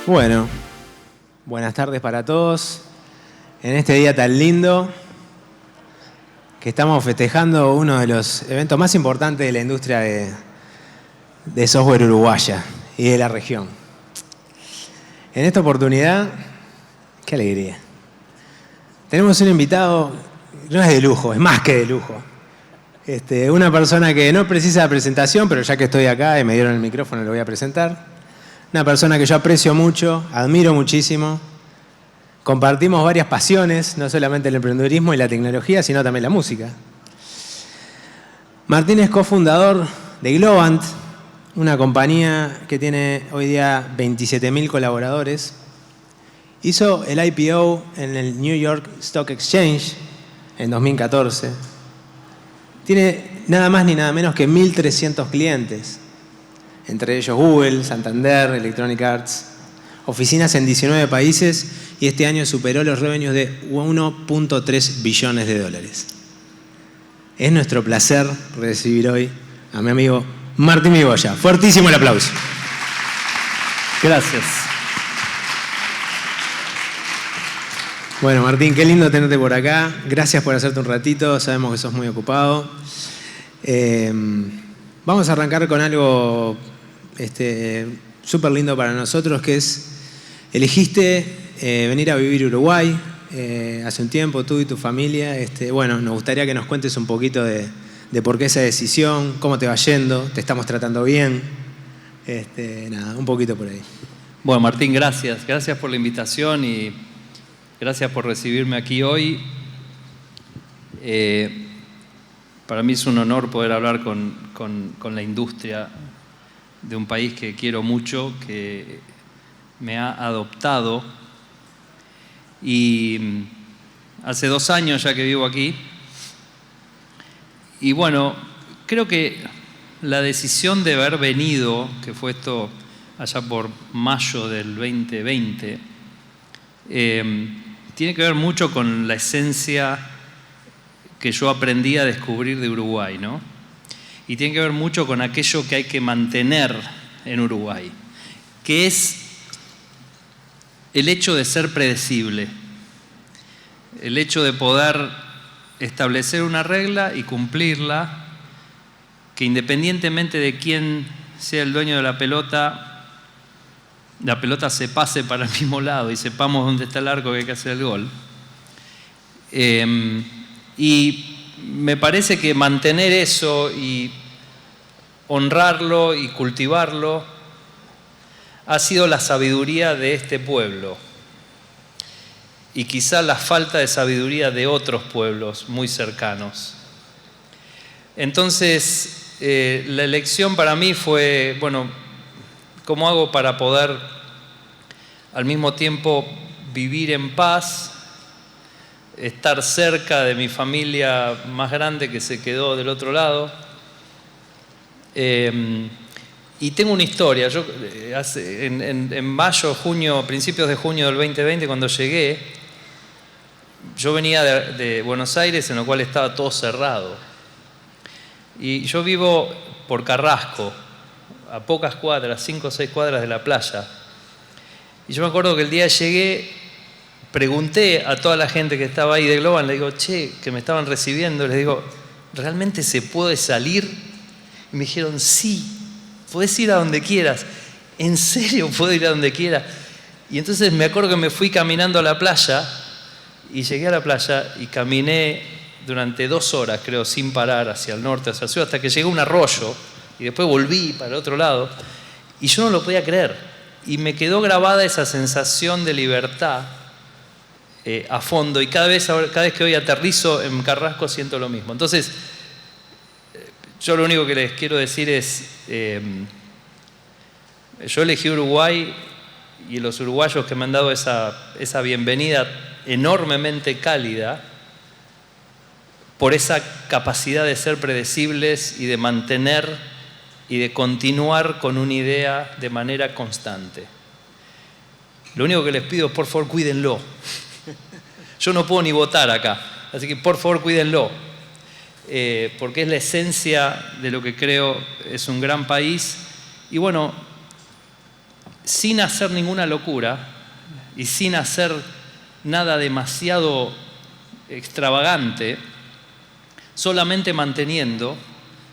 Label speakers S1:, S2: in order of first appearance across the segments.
S1: Bueno, buenas tardes para todos. En este día tan lindo que estamos festejando uno de los eventos más importantes de la industria de software uruguaya y de la región. En esta oportunidad, qué alegría. Tenemos un invitado, no es de lujo, es más que de lujo. Una persona que no precisa de presentación, pero ya que estoy acá y me dieron el micrófono, lo voy a presentar. Una persona que yo aprecio mucho, admiro muchísimo. Compartimos varias pasiones, no solamente el emprendedurismo y la tecnología, sino también la música. Martín es cofundador de Globant, una compañía que tiene hoy día 27.000 colaboradores. Hizo el IPO en el New York Stock Exchange en 2014. Tiene nada más ni nada menos que 1.300 clientes. Entre ellos Google, Santander, Electronic Arts, oficinas en 19 países y este año superó los revenues de 1.3 billones de dólares. Es nuestro placer recibir hoy a mi amigo Martín Migoya. Fuertísimo el aplauso.
S2: Gracias.
S1: Bueno, Martín, qué lindo tenerte por acá. Gracias por hacerte un ratito, sabemos que sos muy ocupado. Vamos a arrancar con algo súper lindo para nosotros, que es, elegiste venir a vivir a Uruguay hace un tiempo, tú y tu familia. Bueno, nos gustaría que nos cuentes un poquito de por qué esa decisión, cómo te va yendo, te estamos tratando bien. Nada, un poquito por ahí.
S2: Bueno, Martín, gracias. Gracias por la invitación y gracias por recibirme aquí hoy. Para mí es un honor poder hablar con la industria de un país que quiero mucho, que me ha adoptado. Y hace 2 años ya que vivo aquí. Y bueno, creo que la decisión de haber venido, que fue esto allá por mayo del 2020, tiene que ver mucho con la esencia que yo aprendí a descubrir de Uruguay, ¿no? Y tiene que ver mucho con aquello que hay que mantener en Uruguay, que es el hecho de ser predecible, el hecho de poder establecer una regla y cumplirla, que independientemente de quién sea el dueño de la pelota se pase para el mismo lado y sepamos dónde está el arco que hay que hacer el gol. Y me parece que mantener eso y honrarlo y cultivarlo ha sido la sabiduría de este pueblo y quizá la falta de sabiduría de otros pueblos muy cercanos. Entonces, la elección para mí fue, bueno, ¿cómo hago para poder al mismo tiempo vivir en paz, estar cerca de mi familia más grande que se quedó del otro lado? Y tengo una historia. Yo en mayo, junio, principios de junio del 2020, cuando llegué, yo venía de Buenos Aires, en lo cual estaba todo cerrado. Y yo vivo por Carrasco, a pocas cuadras, 5 o 6 cuadras de la playa. Y yo me acuerdo que el día que llegué, pregunté a toda la gente que estaba ahí de Globant, le digo, che, que me estaban recibiendo, les digo, ¿realmente se puede salir? Y me dijeron, sí, podés ir a donde quieras. ¿En serio puedo ir a donde quiera? Y entonces me acuerdo que me fui caminando a la playa y llegué a la playa y caminé durante 2 horas, creo, sin parar, hacia el norte, hacia el sur, hasta que llegué a un arroyo y después volví para el otro lado y yo no lo podía creer. Y me quedó grabada esa sensación de libertad a fondo y cada vez que hoy aterrizo en Carrasco siento lo mismo. Entonces, yo lo único que les quiero decir es, yo elegí Uruguay y los uruguayos que me han dado esa bienvenida enormemente cálida por esa capacidad de ser predecibles y de mantener y de continuar con una idea de manera constante. Lo único que les pido es, por favor, cuídenlo. Yo no puedo ni votar acá, así que por favor, cuídenlo. Porque es la esencia de lo que creo es un gran país. Y bueno, sin hacer ninguna locura y sin hacer nada demasiado extravagante, solamente manteniendo,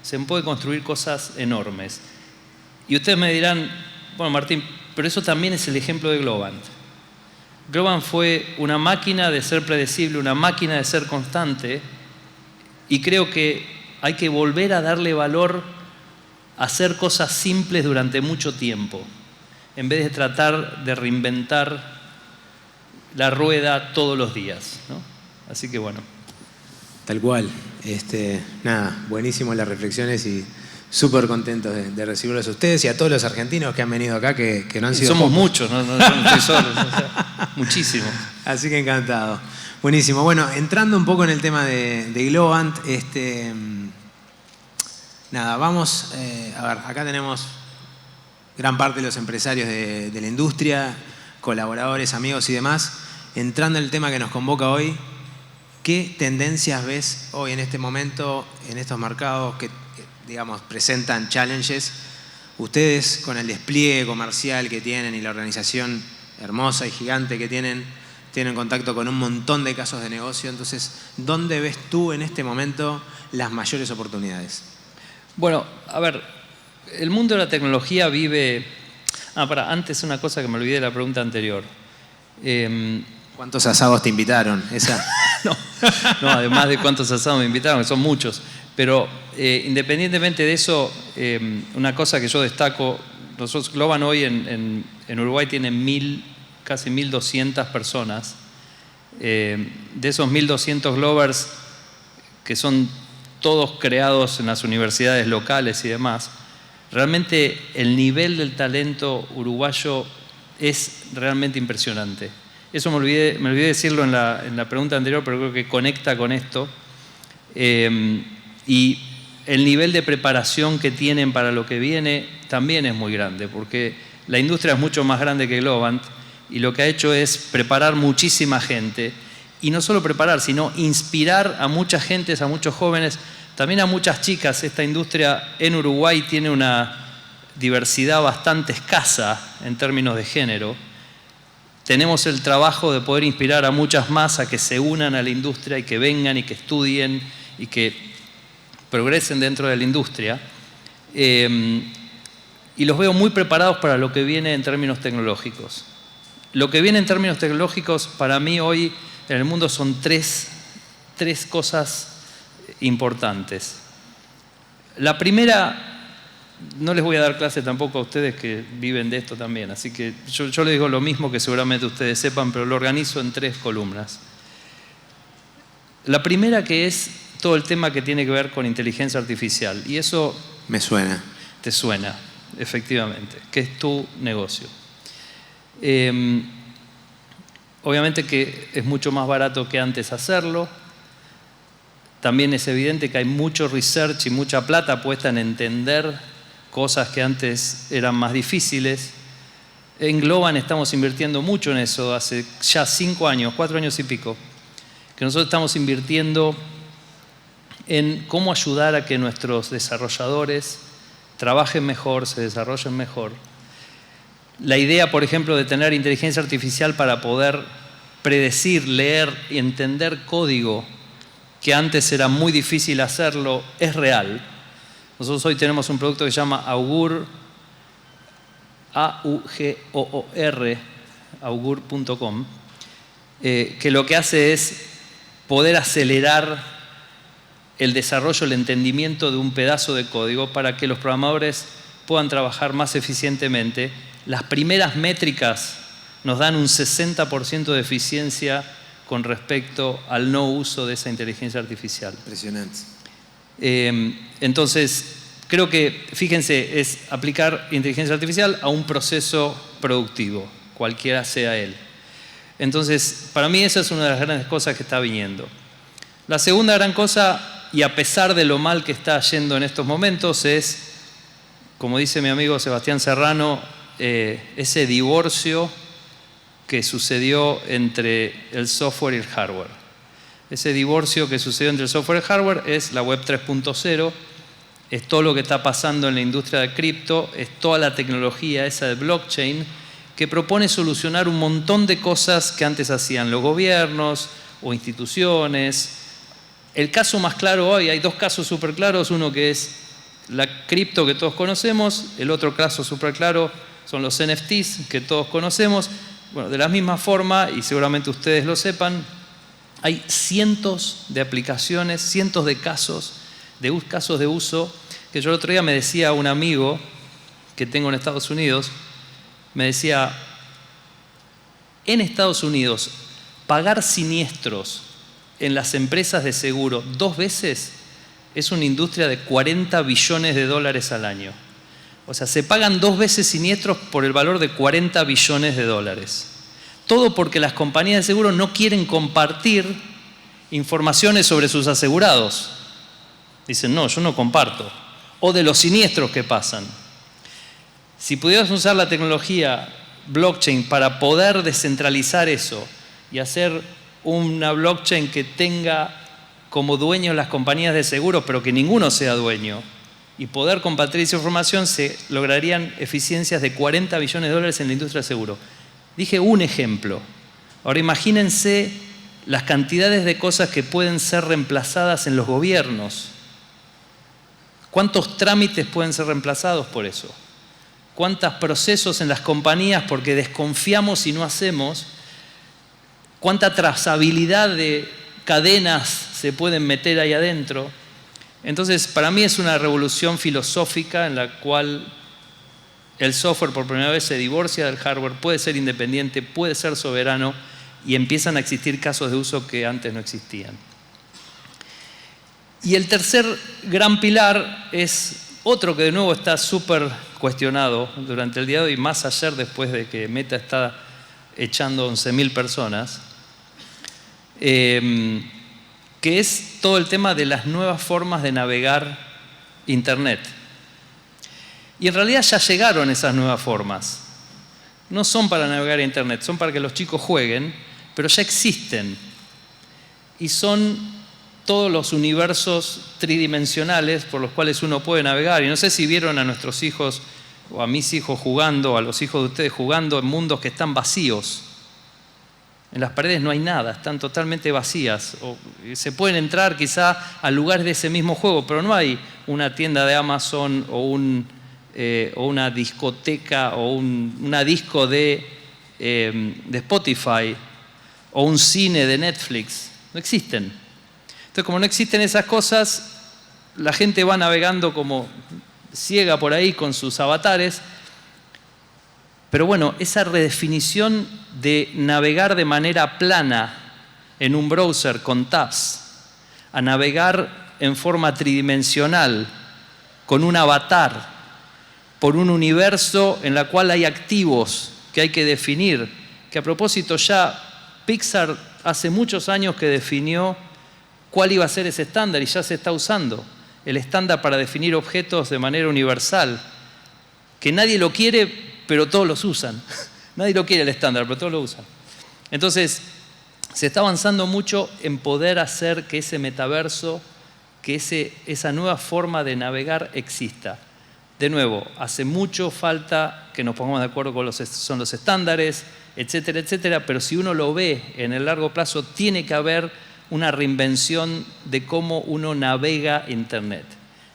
S2: se puede construir cosas enormes. Y ustedes me dirán, bueno, Martín, pero eso también es el ejemplo de Globant. Globant fue una máquina de ser predecible, una máquina de ser constante, y creo que hay que volver a darle valor a hacer cosas simples durante mucho tiempo, en vez de tratar de reinventar la rueda todos los días, ¿no? Así que bueno.
S1: Tal cual. Nada, buenísimo las reflexiones y súper contentos de recibirlos a ustedes y a todos los argentinos que han venido acá, que no han sido
S2: somos
S1: pocos.
S2: Muchos, no estoy solo, o sea, muchísimos.
S1: Así que encantado. Buenísimo. Bueno, entrando un poco en el tema de Globant, nada, vamos, a ver, acá tenemos gran parte de los empresarios de la industria, colaboradores, amigos y demás. Entrando en el tema que nos convoca hoy, ¿qué tendencias ves hoy en este momento, en estos mercados que, digamos, presentan challenges? Ustedes, con el despliegue comercial que tienen y la organización hermosa y gigante que tienen contacto con un montón de casos de negocio. Entonces, ¿dónde ves tú en este momento las mayores oportunidades?
S2: Bueno, a ver, el mundo de la tecnología vive... antes una cosa que me olvidé de la pregunta anterior.
S1: ¿Cuántos asados te invitaron? ¿Esa?
S2: No, además de cuántos asados me invitaron, que son muchos. Pero independientemente de eso, una cosa que yo destaco, nosotros Globant hoy en Uruguay tiene casi 1.200 personas. De esos 1.200 Globers, que son todos creados en las universidades locales y demás, realmente el nivel del talento uruguayo es realmente impresionante. Eso me olvidé decirlo en la pregunta anterior, pero creo que conecta con esto. Y el nivel de preparación que tienen para lo que viene también es muy grande, porque la industria es mucho más grande que Globant y lo que ha hecho es preparar muchísima gente. Y no solo preparar, sino inspirar a mucha gente, a muchos jóvenes, también a muchas chicas. Esta industria en Uruguay tiene una diversidad bastante escasa en términos de género. Tenemos el trabajo de poder inspirar a muchas más a que se unan a la industria y que vengan y que estudien y que progresen dentro de la industria. Y los veo muy preparados para lo que viene en términos tecnológicos. Lo que viene en términos tecnológicos para mí hoy en el mundo son tres cosas importantes. La primera, no les voy a dar clase tampoco a ustedes que viven de esto también, así que yo les digo lo mismo que seguramente ustedes sepan, pero lo organizo en 3 columnas. La primera, que es todo el tema que tiene que ver con inteligencia artificial, y eso...
S1: Me suena.
S2: Te suena, efectivamente, que es tu negocio. Obviamente que es mucho más barato que antes hacerlo. También es evidente que hay mucho research y mucha plata puesta en entender cosas que antes eran más difíciles. En Globant estamos invirtiendo mucho en eso, hace ya 5 años, 4 años y pico, que nosotros estamos invirtiendo en cómo ayudar a que nuestros desarrolladores trabajen mejor, se desarrollen mejor. La idea, por ejemplo, de tener inteligencia artificial para poder predecir, leer y entender código, que antes era muy difícil hacerlo, es real. Nosotros hoy tenemos un producto que se llama Augur, A-U-G-O-O-R, augur.com, que lo que hace es poder acelerar el desarrollo, el entendimiento de un pedazo de código para que los programadores puedan trabajar más eficientemente. Las primeras métricas nos dan un 60% de eficiencia con respecto al no uso de esa inteligencia artificial.
S1: Impresionante.
S2: Entonces, creo que, fíjense, es aplicar inteligencia artificial a un proceso productivo, cualquiera sea él. Entonces, para mí esa es una de las grandes cosas que está viniendo. La segunda gran cosa, y a pesar de lo mal que está yendo en estos momentos, es como dice mi amigo Sebastián Serrano, ese divorcio que sucedió entre el software y el hardware. Ese divorcio que sucedió entre el software y el hardware es la web 3.0, es todo lo que está pasando en la industria de cripto, es toda la tecnología esa de blockchain que propone solucionar un montón de cosas que antes hacían los gobiernos o instituciones. El caso más claro hoy, hay dos casos súper claros, uno que es la cripto que todos conocemos, el otro caso súper claro son los NFTs que todos conocemos. Bueno, de la misma forma, y seguramente ustedes lo sepan, hay cientos de aplicaciones, cientos de casos de uso, que yo el otro día me decía un amigo que tengo en Estados Unidos, me decía, en Estados Unidos, pagar siniestros en las empresas de seguro 2 veces es una industria de $40 billones al año. O sea, se pagan 2 veces siniestros por el valor de $40 billones. Todo porque las compañías de seguro no quieren compartir informaciones sobre sus asegurados. Dicen, no, yo no comparto. O de los siniestros que pasan. Si pudieras usar la tecnología blockchain para poder descentralizar eso y hacer una blockchain que tenga como dueños las compañías de seguros, pero que ninguno sea dueño, y poder compartir esa información, se lograrían eficiencias de $40 billones en la industria de seguro. Dije un ejemplo. Ahora imagínense las cantidades de cosas que pueden ser reemplazadas en los gobiernos. ¿Cuántos trámites pueden ser reemplazados por eso? ¿Cuántos procesos en las compañías porque desconfiamos y no hacemos? ¿Cuánta trazabilidad de cadenas se pueden meter ahí adentro? Entonces, para mí es una revolución filosófica en la cual el software por primera vez se divorcia del hardware, puede ser independiente, puede ser soberano y empiezan a existir casos de uso que antes no existían. Y el tercer gran pilar es otro que de nuevo está súper cuestionado durante el día de hoy, más ayer después de que Meta está echando 11.000 personas, que es todo el tema de las nuevas formas de navegar Internet. Y en realidad ya llegaron esas nuevas formas. No son para navegar Internet, son para que los chicos jueguen, pero ya existen. Y son todos los universos tridimensionales por los cuales uno puede navegar. Y no sé si vieron a nuestros hijos o a mis hijos jugando, a los hijos de ustedes jugando en mundos que están vacíos. En las paredes no hay nada, están totalmente vacías. O se pueden entrar quizá a lugares de ese mismo juego, pero no hay una tienda de Amazon o una discoteca o una disco de Spotify o un cine de Netflix. No existen. Entonces, como no existen esas cosas, la gente va navegando como ciega por ahí con sus avatares. Pero bueno, esa redefinición de navegar de manera plana en un browser con tabs, a navegar en forma tridimensional con un avatar por un universo en el cual hay activos que hay que definir, que a propósito ya Pixar hace muchos años que definió cuál iba a ser ese estándar y ya se está usando, el estándar para definir objetos de manera universal, que nadie lo quiere, pero todos los usan. Nadie lo quiere el estándar, pero todos lo usan. Entonces, se está avanzando mucho en poder hacer que ese metaverso, que esa nueva forma de navegar exista. De nuevo, hace mucho falta que nos pongamos de acuerdo con los estándares, etcétera, etcétera, pero si uno lo ve en el largo plazo, tiene que haber una reinvención de cómo uno navega Internet.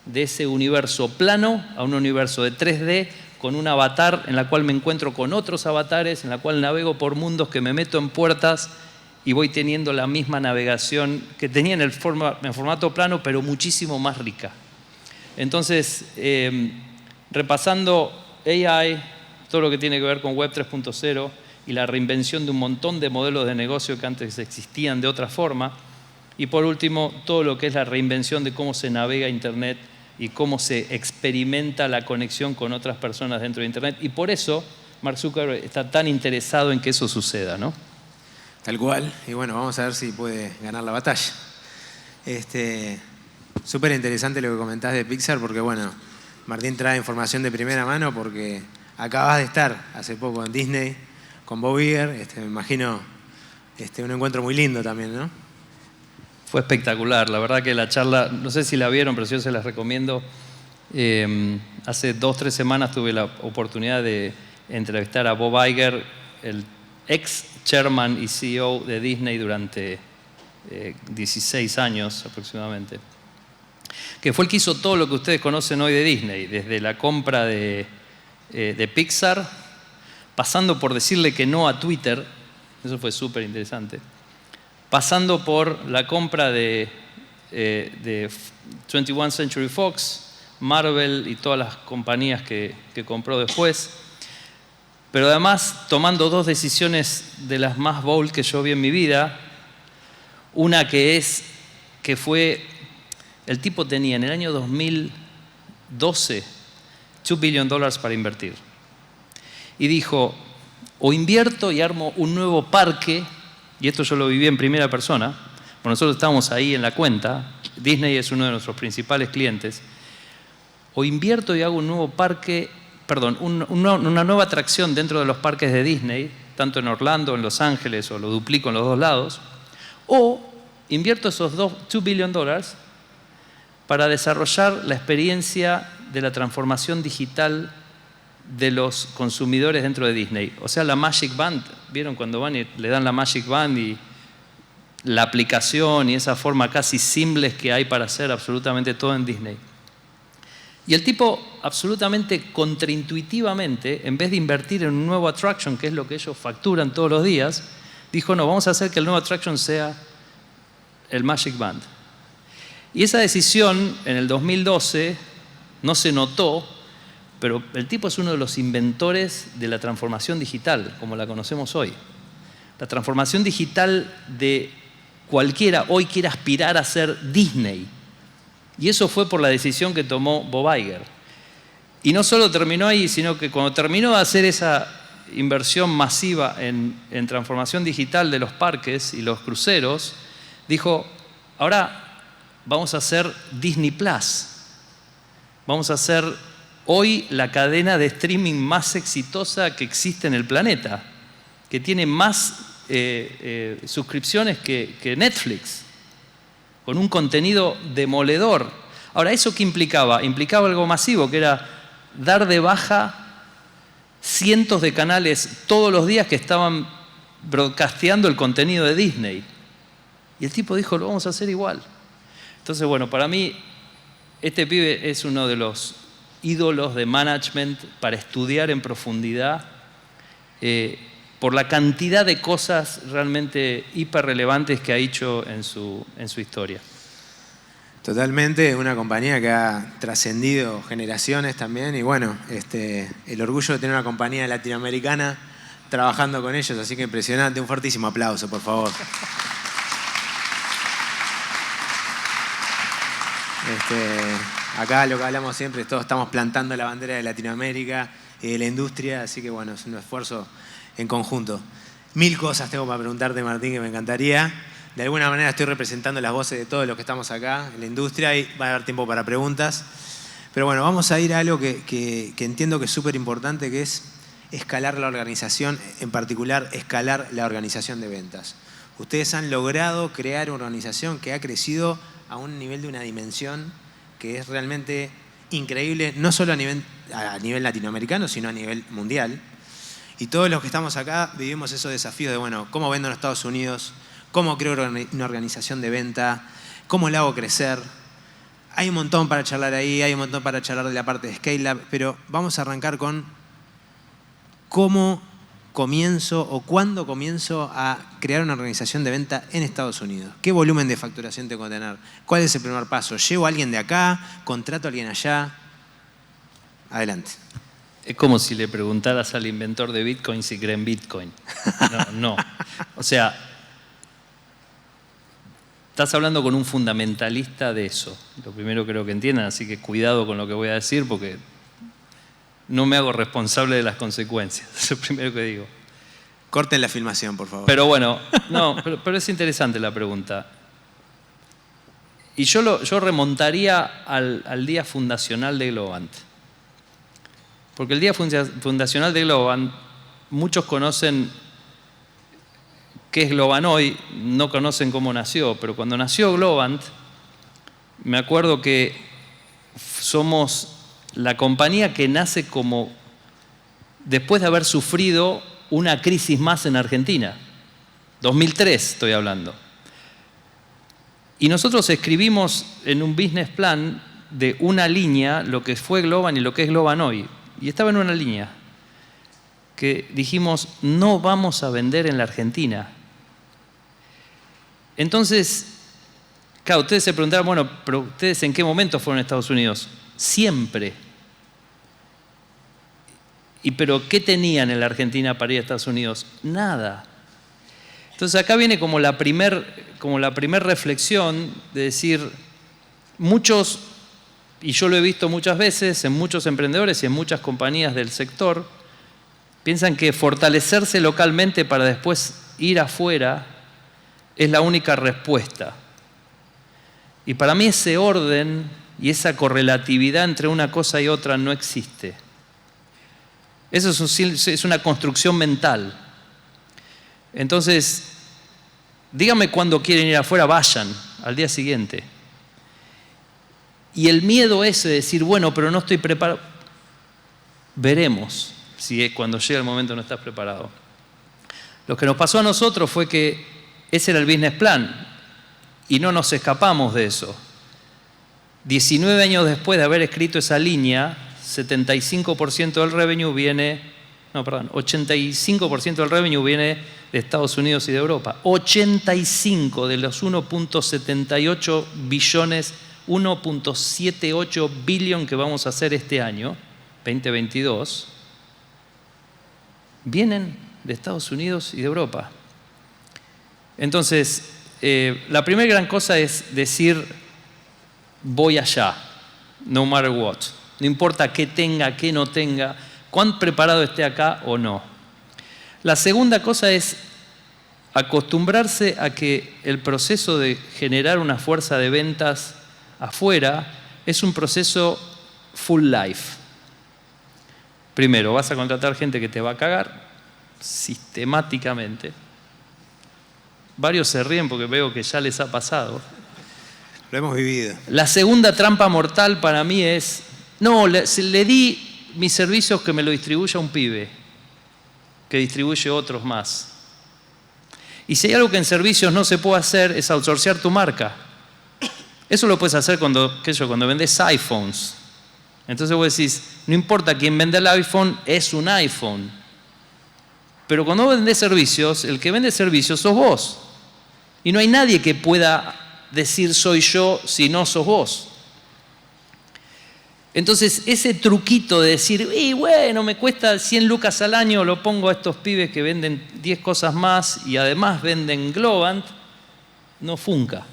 S2: De ese universo plano a un universo de 3D, con un avatar en la cual me encuentro con otros avatares, en la cual navego por mundos, que me meto en puertas y voy teniendo la misma navegación que tenía en formato plano, pero muchísimo más rica. Entonces, repasando AI, todo lo que tiene que ver con Web 3.0 y la reinvención de un montón de modelos de negocio que antes existían de otra forma. Y por último, todo lo que es la reinvención de cómo se navega Internet y cómo se experimenta la conexión con otras personas dentro de Internet. Y por eso Mark Zuckerberg está tan interesado en que eso suceda, ¿no?
S1: Tal cual. Y bueno, vamos a ver si puede ganar la batalla. Súper interesante lo que comentás de Pixar, porque bueno, Martín trae información de primera mano porque acabas de estar hace poco en Disney con Bob Iger. Me imagino un encuentro muy lindo también, ¿no?
S2: Fue espectacular. La verdad que la charla, no sé si la vieron, pero yo se las recomiendo. Hace 2 o 3 semanas tuve la oportunidad de entrevistar a Bob Iger, el ex chairman y CEO de Disney durante 16 años aproximadamente, que fue el que hizo todo lo que ustedes conocen hoy de Disney, desde la compra de Pixar, pasando por decirle que no a Twitter, eso fue súper interesante, pasando por la compra de 21st Century Fox, Marvel y todas las compañías que compró después, pero además tomando 2 decisiones de las más bold que yo vi en mi vida. Una que fue, el tipo tenía en el año 2012 $2 billion para invertir. Y dijo, o invierto y armo un nuevo parque, y esto yo lo viví en primera persona, porque nosotros estábamos ahí en la cuenta, Disney es uno de nuestros principales clientes, o invierto y hago un nuevo parque, una nueva atracción dentro de los parques de Disney, tanto en Orlando, en Los Ángeles, o lo duplico en los 2 lados, o invierto esos $2 billion para desarrollar la experiencia de la transformación digital de los consumidores dentro de Disney. O sea, la Magic Band, ¿vieron cuando van y le dan la Magic Band y la aplicación y esa forma casi seamless que hay para hacer absolutamente todo en Disney? Y el tipo, absolutamente contraintuitivamente, en vez de invertir en un nuevo attraction, que es lo que ellos facturan todos los días, dijo, no, vamos a hacer que el nuevo attraction sea el Magic Band. Y esa decisión, en el 2012, no se notó, pero el tipo es uno de los inventores de la transformación digital, como la conocemos hoy. La transformación digital de cualquiera hoy quiere aspirar a ser Disney. Y eso fue por la decisión que tomó Bob Iger. Y no solo terminó ahí, sino que cuando terminó de hacer esa inversión masiva en transformación digital de los parques y los cruceros, dijo, ahora vamos a hacer Disney Plus. Vamos a hacer hoy la cadena de streaming más exitosa que existe en el planeta, que tiene más suscripciones que Netflix, con un contenido demoledor. Ahora, ¿eso qué implicaba? Implicaba algo masivo, que era dar de baja cientos de canales todos los días que estaban broadcasteando el contenido de Disney. Y el tipo dijo, lo vamos a hacer igual. Entonces, bueno, para mí, este pibe es uno de los ídolos de management para estudiar en profundidad por la cantidad de cosas realmente hiperrelevantes que ha hecho en su historia.
S1: Totalmente, una compañía que ha trascendido generaciones también y bueno, el orgullo de tener una compañía latinoamericana trabajando con ellos, así que impresionante, un fortísimo aplauso, por favor. Acá lo que hablamos siempre es todos estamos plantando la bandera de Latinoamérica y de la industria, así que bueno, es un esfuerzo en conjunto. 1000 cosas tengo para preguntarte, Martín, que me encantaría. De alguna manera estoy representando las voces de todos los que estamos acá en la industria y va a haber tiempo para preguntas. Pero bueno, vamos a ir a algo que entiendo que es súper importante, que es escalar la organización, en particular escalar la organización de ventas. Ustedes han logrado crear una organización que ha crecido a un nivel de una dimensión que es realmente increíble, no solo a nivel latinoamericano, sino a nivel mundial. Y todos los que estamos acá vivimos esos desafíos de, bueno, ¿cómo vendo en Estados Unidos? ¿Cómo creo una organización de venta? ¿Cómo la hago crecer? Hay un montón para charlar ahí, hay un montón para charlar de la parte de Scale Up, pero vamos a arrancar con cómo comienzo o cuándo comienzo a crear una organización de venta en Estados Unidos. ¿Qué volumen de facturación tengo que tener? ¿Cuál es el primer paso? ¿Llevo a alguien de acá? ¿Contrato a alguien allá? Adelante.
S2: Es como si le preguntaras al inventor de Bitcoin si cree en Bitcoin. No. O sea, estás hablando con un fundamentalista de eso. Lo primero creo que entiendan, así que cuidado con lo que voy a decir porque no me hago responsable de las consecuencias. Es lo primero que digo.
S1: Corten la filmación, por favor.
S2: Pero bueno, pero es interesante la pregunta. Y yo remontaría al día fundacional de Globant. Porque el día fundacional de Globant, muchos conocen qué es Globant hoy, no conocen cómo nació, pero cuando nació Globant, me acuerdo que somos la compañía que nace como después de haber sufrido una crisis más en Argentina. 2003 estoy hablando. Y nosotros escribimos en un business plan de una línea lo que fue Globant y lo que es Globant hoy. Y estaba en una línea que dijimos, no vamos a vender en la Argentina. Entonces, claro, ustedes se preguntaron, bueno, pero ¿ustedes en qué momento fueron a Estados Unidos? Siempre. ¿Pero qué tenían en la Argentina para ir a Estados Unidos? Nada. Entonces acá viene como la primer reflexión de decir, muchos, y yo lo he visto muchas veces en muchos emprendedores y en muchas compañías del sector, piensan que fortalecerse localmente para después ir afuera es la única respuesta. Y para mí ese orden y esa correlatividad entre una cosa y otra no existe. Eso es una construcción mental. Entonces, díganme cuándo quieren ir afuera, vayan al día siguiente. Y el miedo ese de decir, bueno, pero no estoy preparado, veremos si cuando llega el momento no estás preparado. Lo que nos pasó a nosotros fue que ese era el business plan y no nos escapamos de eso. 19 años después de haber escrito esa línea, 75% del revenue viene, 85% del revenue viene de Estados Unidos y de Europa. 85 de los 1.78 billones, 1.78 billón que vamos a hacer este año, 2022, vienen de Estados Unidos y de Europa. Entonces, la primera gran cosa es decir, voy allá, no matter what. No importa qué tenga, qué no tenga, cuán preparado esté acá o no. La segunda cosa es acostumbrarse a que el proceso de generar una fuerza de ventas afuera es un proceso full life. Primero, vas a contratar gente que te va a cagar sistemáticamente. Varios se ríen porque veo que ya les ha pasado.
S1: Lo hemos vivido.
S2: La segunda trampa mortal para mí es, no, le di mis servicios que me lo distribuya un pibe, que distribuye otros más. Y si hay algo que en servicios no se puede hacer es outsourcear tu marca. Eso lo puedes hacer cuando vendes iPhones. Entonces vos decís, no importa quién vende el iPhone, es un iPhone. Pero cuando vos vendés servicios, el que vende servicios sos vos. Y no hay nadie que pueda decir soy yo si no sos vos. Entonces ese truquito de decir, bueno, me cuesta 100 lucas al año, lo pongo a estos pibes que venden 10 cosas más y además venden Globant, no funca.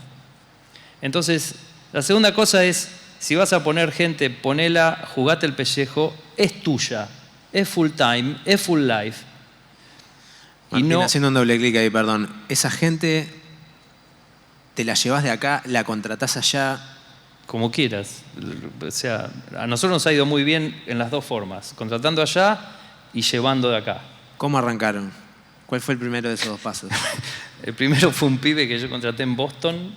S2: Entonces, la segunda cosa es, si vas a poner gente, ponela, jugate el pellejo, es tuya, es full time, es full life.
S1: Martín,
S2: y no,
S1: haciendo un doble clic ahí, perdón. Esa gente te la llevas de acá, la contratás allá.
S2: Como quieras. O sea, a nosotros nos ha ido muy bien en las dos formas, contratando allá y llevando de acá.
S1: ¿Cómo arrancaron? ¿Cuál fue el primero de esos dos pasos?
S2: El primero fue un pibe que yo contraté en Boston,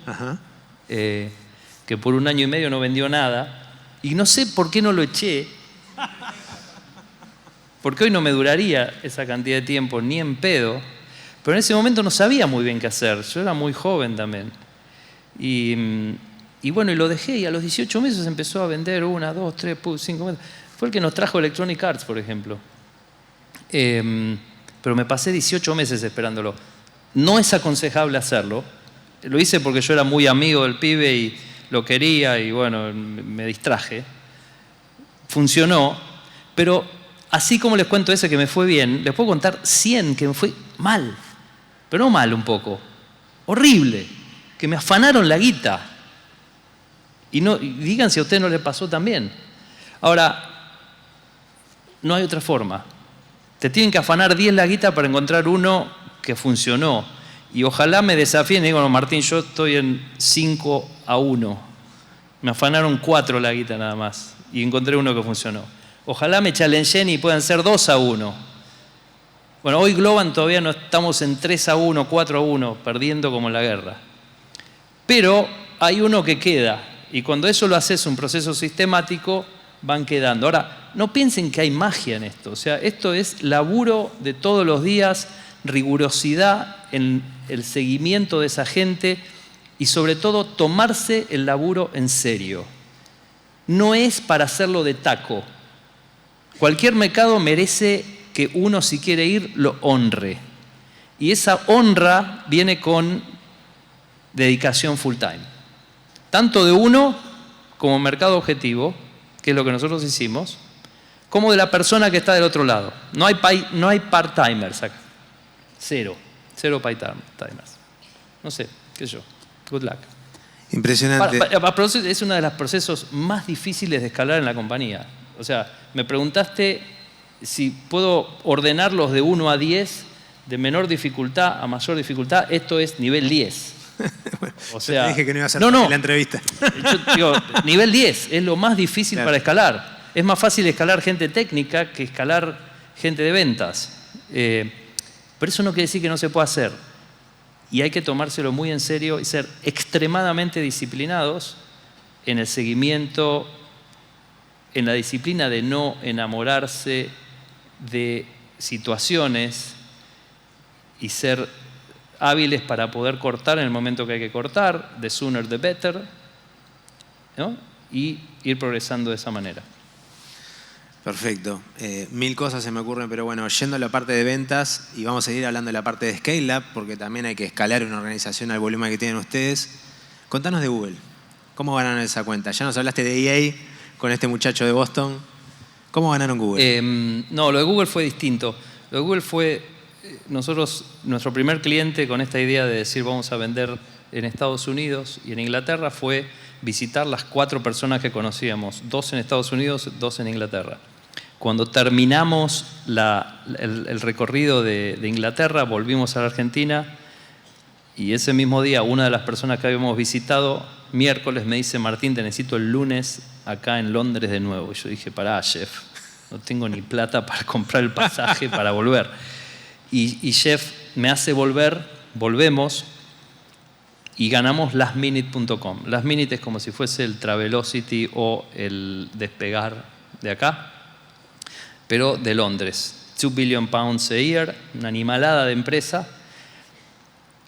S2: que por 1 año y medio no vendió nada, y no sé por qué no lo eché, porque hoy no me duraría esa cantidad de tiempo, ni en pedo, pero en ese momento no sabía muy bien qué hacer, yo era muy joven también. Y bueno, y lo dejé, y a los 18 meses empezó a vender 1, 2, 3, 5 meses. Fue el que nos trajo Electronic Arts, por ejemplo. Pero me pasé 18 meses esperándolo. No es aconsejable hacerlo. Lo hice porque yo era muy amigo del pibe y lo quería y bueno, me distraje. Funcionó, pero así como les cuento ese que me fue bien, les puedo contar 100 que me fue mal. Pero no mal un poco, horrible, que me afanaron la guita. Y digan si a usted no le pasó también. Ahora, no hay otra forma. Te tienen que afanar 10 la guita para encontrar uno que funcionó. Y ojalá me desafíen y digan, no, Martín, yo estoy en 5-1. Me afanaron 4 la guita nada más. Y encontré uno que funcionó. Ojalá me challengeen y puedan ser 2-1. Bueno, hoy Globant todavía no estamos en 3-1, 4-1, perdiendo como en la guerra. Pero hay uno que queda. Y cuando eso lo haces un proceso sistemático, van quedando. Ahora, no piensen que hay magia en esto. O sea, esto es laburo de todos los días, rigurosidad en el seguimiento de esa gente y sobre todo tomarse el laburo en serio. No es para hacerlo de taco. Cualquier mercado merece que uno, si quiere ir, lo honre. Y esa honra viene con dedicación full time. Tanto de uno como mercado objetivo, que es lo que nosotros hicimos, como de la persona que está del otro lado. No hay part-timers acá. Cero part-timers. No sé, qué sé yo. Good luck.
S1: Impresionante.
S2: Es uno de los procesos más difíciles de escalar en la compañía. O sea, me preguntaste si puedo ordenarlos de 1 a 10, de menor dificultad a mayor dificultad. Esto es nivel 10.
S1: Bueno,
S2: o sea,
S1: te dije que no iba a ser fácil la entrevista.
S2: Yo digo, nivel 10 es lo más difícil
S1: claro.
S2: para escalar. Es más fácil escalar gente técnica que escalar gente de ventas. Pero eso no quiere decir que no se pueda hacer. Y hay que tomárselo muy en serio y ser extremadamente disciplinados en el seguimiento, en la disciplina de no enamorarse de situaciones y ser hábiles para poder cortar en el momento que hay que cortar, the sooner the better, ¿no? Y ir progresando de esa manera.
S1: Perfecto. 1000 cosas se me ocurren, pero bueno, yendo a la parte de ventas, y vamos a seguir hablando de la parte de Scale-Up, porque también hay que escalar una organización al volumen que tienen ustedes. Contanos de Google. ¿Cómo ganaron esa cuenta? Ya nos hablaste de EA con este muchacho de Boston. ¿Cómo ganaron Google?
S2: No, lo de Google fue distinto. Lo de Google fue, nuestro primer cliente con esta idea de decir vamos a vender en Estados Unidos y en Inglaterra fue visitar las 4 personas que conocíamos, 2 en Estados Unidos, 2 en Inglaterra. Cuando terminamos el recorrido de Inglaterra, volvimos a la Argentina y ese mismo día una de las personas que habíamos visitado, miércoles, me dice: Martín, te necesito el lunes acá en Londres de nuevo. Y yo dije: pará, Jeff, no tengo ni plata para comprar el pasaje para volver. Y Jeff me hace volver, volvemos y ganamos lastminute.com. Lastminute es como si fuese el Travelocity o el Despegar de acá, pero de Londres. 2 billion pounds a year, una animalada de empresa.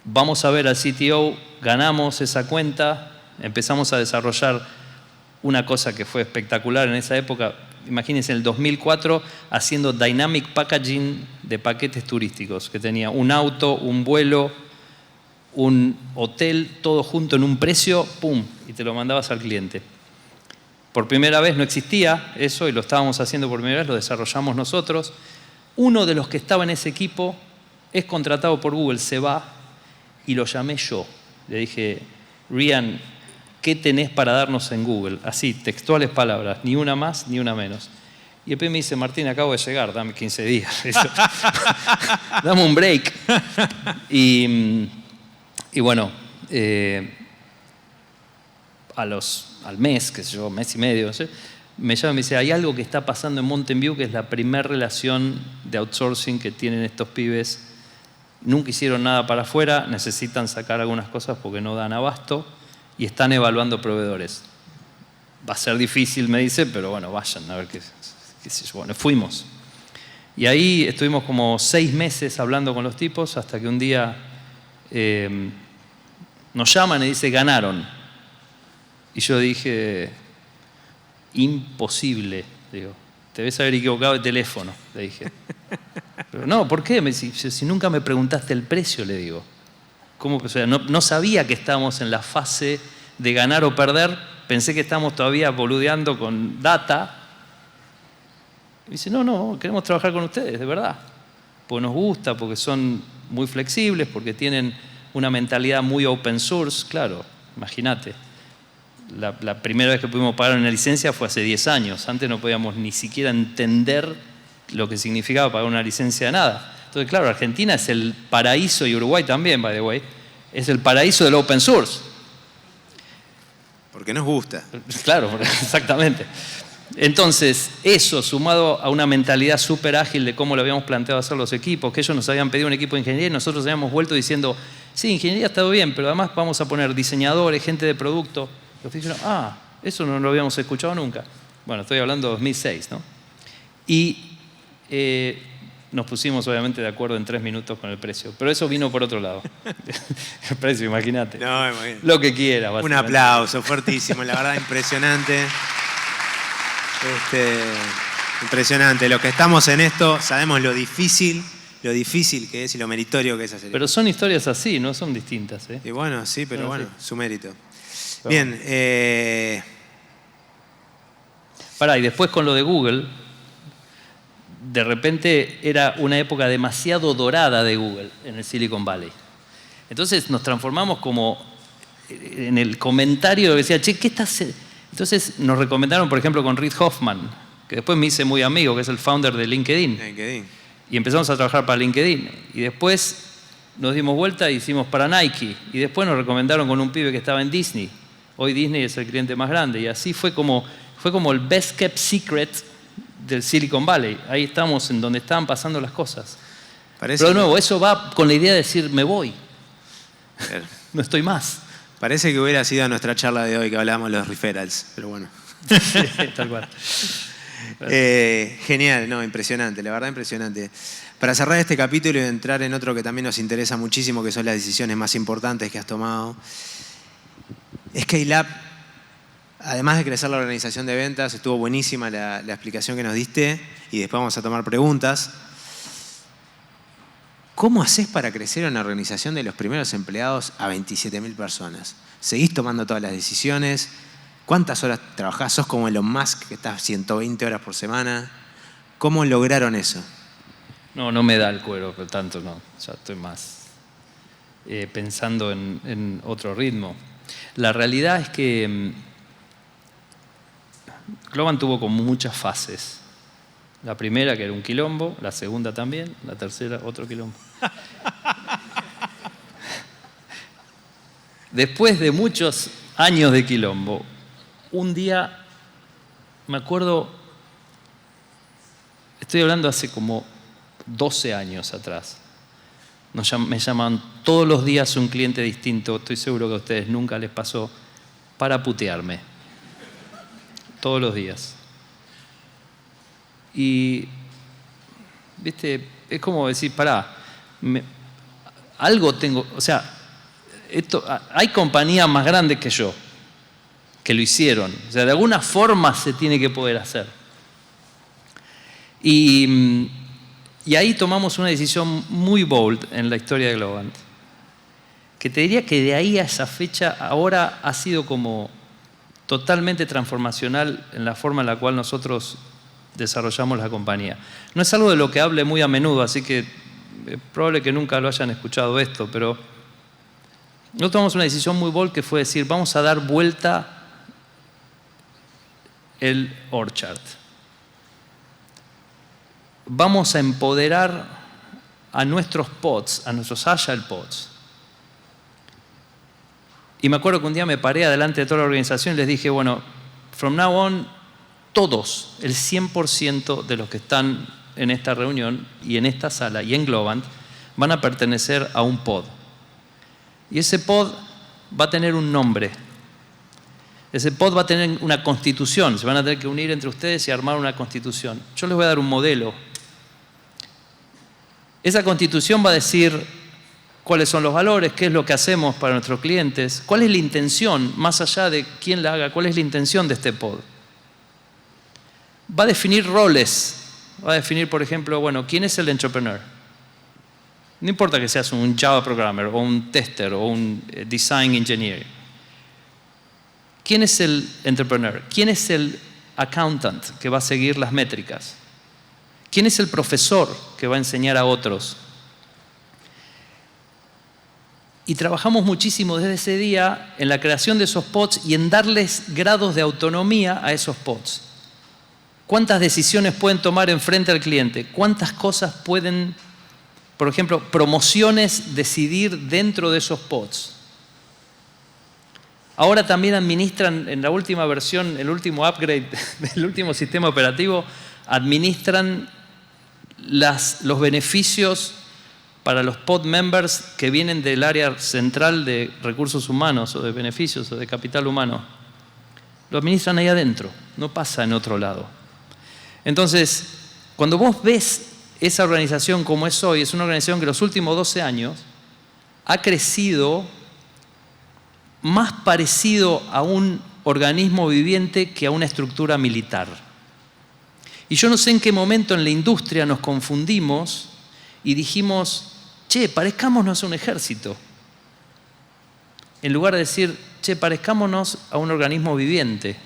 S2: Vamos a ver al CTO, ganamos esa cuenta, empezamos a desarrollar una cosa que fue espectacular en esa época. Imagínense, en el 2004 haciendo dynamic packaging de paquetes turísticos, que tenía un auto, un vuelo, un hotel, todo junto en un precio, ¡pum!, y te lo mandabas al cliente. Por primera vez no existía eso y lo estábamos haciendo por primera vez, lo desarrollamos nosotros. Uno de los que estaba en ese equipo es contratado por Google, se va y lo llamé yo. Le dije: Ryan, ¿qué tenés para darnos en Google? Así, textuales palabras, ni una más ni una menos. Y después me dice: Martín, acabo de llegar, dame 15 días. Dame un break. Y bueno, al mes, qué sé yo, mes y medio, no sé, me llama y me dice: hay algo que está pasando en Mountain View, que es la primera relación de outsourcing que tienen estos pibes. Nunca hicieron nada para afuera, necesitan sacar algunas cosas porque no dan abasto y están evaluando proveedores. Va a ser difícil, me dice, pero bueno, vayan a ver qué sé yo. Bueno, fuimos. Y ahí estuvimos como 6 meses hablando con los tipos hasta que un día nos llaman y dice: ganaron. Y yo dije: imposible. Digo, te debes haber equivocado de teléfono, le dije. Pero no, ¿por qué? Me dice: si nunca me preguntaste el precio, le digo. ¿Cómo? O sea, no sabía que estábamos en la fase de ganar o perder. Pensé que estábamos todavía boludeando con data. Y dice: no, queremos trabajar con ustedes, de verdad. Porque nos gusta, porque son muy flexibles, porque tienen una mentalidad muy open source. Claro, imagínate. La primera vez que pudimos pagar una licencia fue hace 10 años. Antes no podíamos ni siquiera entender lo que significaba pagar una licencia de nada. Entonces, claro, Argentina es el paraíso, y Uruguay también, by the way, es el paraíso del open source.
S1: Porque nos gusta.
S2: Claro, exactamente. Entonces, eso sumado a una mentalidad súper ágil de cómo lo habíamos planteado hacer los equipos, que ellos nos habían pedido un equipo de ingeniería y nosotros habíamos vuelto diciendo, sí, ingeniería ha estado bien, pero además vamos a poner diseñadores, gente de producto. Los dijeron, eso no lo habíamos escuchado nunca. Bueno, estoy hablando de 2006, ¿no? Y nos pusimos obviamente de acuerdo en 3 minutos con el precio, pero eso vino por otro lado. El precio, imagínate.
S1: No, imagínate.
S2: Lo que quiera.
S1: Un aplauso, fuertísimo, la verdad, impresionante. Impresionante. Los que estamos en esto sabemos lo difícil que es y lo meritorio que es hacer.
S2: Pero son historias así, no son distintas.
S1: Y bueno, sí, pero bueno, sí. Su mérito.
S2: Pero
S1: bien.
S2: Y después con lo de Google, de repente era una época demasiado dorada de Google en el Silicon Valley. Entonces nos transformamos como en el comentario que decía, che, ¿qué estás haciendo? Entonces nos recomendaron, por ejemplo, con Reid Hoffman, que después me hice muy amigo, que es el founder de LinkedIn. Y empezamos a trabajar para LinkedIn. Y después nos dimos vuelta y hicimos para Nike. Y después nos recomendaron con un pibe que estaba en Disney. Hoy Disney es el cliente más grande. Y así fue como el best kept secret del Silicon Valley. Ahí estamos en donde estaban pasando las cosas. Pero de nuevo, eso va con la idea de decir, me voy. No estoy más.
S1: Parece que hubiera sido nuestra charla de hoy que hablábamos de los referrals, pero bueno.
S2: Tal cual.
S1: Genial, no, impresionante, la verdad impresionante. Para cerrar este capítulo y entrar en otro que también nos interesa muchísimo, que son las decisiones más importantes que has tomado. Scale Up, además de crecer la organización de ventas, estuvo buenísima la explicación que nos diste y después vamos a tomar preguntas. ¿Cómo haces para crecer una organización de los primeros empleados a 27.000 personas? ¿Seguís tomando todas las decisiones? ¿Cuántas horas trabajás? ¿Sos como Elon Musk, que estás 120 horas por semana? ¿Cómo lograron eso?
S2: No me da el cuero, pero tanto no. Ya estoy más pensando en otro ritmo. La realidad es que Globant tuvo como muchas fases. La primera, que era un quilombo, la segunda también, la tercera, otro quilombo. Después de muchos años de quilombo, un día, me acuerdo, estoy hablando hace como 12 años atrás, me llaman todos los días un cliente distinto, estoy seguro que a ustedes nunca les pasó, para putearme. Todos los días. Y, viste, es como decir, algo tengo, o sea, hay compañías más grandes que yo, que lo hicieron. O sea, de alguna forma se tiene que poder hacer. Y ahí tomamos una decisión muy bold en la historia de Globant, que te diría que de ahí a esa fecha ahora ha sido como totalmente transformacional en la forma en la cual nosotros desarrollamos la compañía. No es algo de lo que hable muy a menudo, así que es probable que nunca lo hayan escuchado esto, pero nosotros tomamos una decisión muy bold que fue decir, vamos a dar vuelta el org chart. Vamos a empoderar a nuestros pods, a nuestros agile pods. Y me acuerdo que un día me paré adelante de toda la organización y les dije, bueno, from now on, todos, el 100% de los que están en esta reunión y en esta sala y en Globant van a pertenecer a un pod. Y ese pod va a tener un nombre. Ese pod va a tener una constitución. Se van a tener que unir entre ustedes y armar una constitución. Yo les voy a dar un modelo. Esa constitución va a decir cuáles son los valores, qué es lo que hacemos para nuestros clientes, cuál es la intención, más allá de quién la haga, cuál es la intención de este pod. Va a definir roles. Va a definir, por ejemplo, bueno, ¿quién es el entrepreneur? No importa que seas un Java programmer o un tester o un design engineer. ¿Quién es el entrepreneur? ¿Quién es el accountant que va a seguir las métricas? ¿Quién es el profesor que va a enseñar a otros? Y trabajamos muchísimo desde ese día en la creación de esos pods y en darles grados de autonomía a esos pods. ¿Cuántas decisiones pueden tomar en frente al cliente? ¿Cuántas cosas pueden, por ejemplo, promociones decidir dentro de esos pods? Ahora también administran, en la última versión, el último upgrade del último sistema operativo, administran los beneficios para los pod members que vienen del área central de recursos humanos o de beneficios o de capital humano. Lo administran ahí adentro, no pasa en otro lado. Entonces, cuando vos ves esa organización como es hoy, es una organización que en los últimos 12 años ha crecido más parecido a un organismo viviente que a una estructura militar. Y yo no sé en qué momento en la industria nos confundimos y dijimos, che, parezcámonos a un ejército. En lugar de decir, che, parezcámonos a un organismo viviente,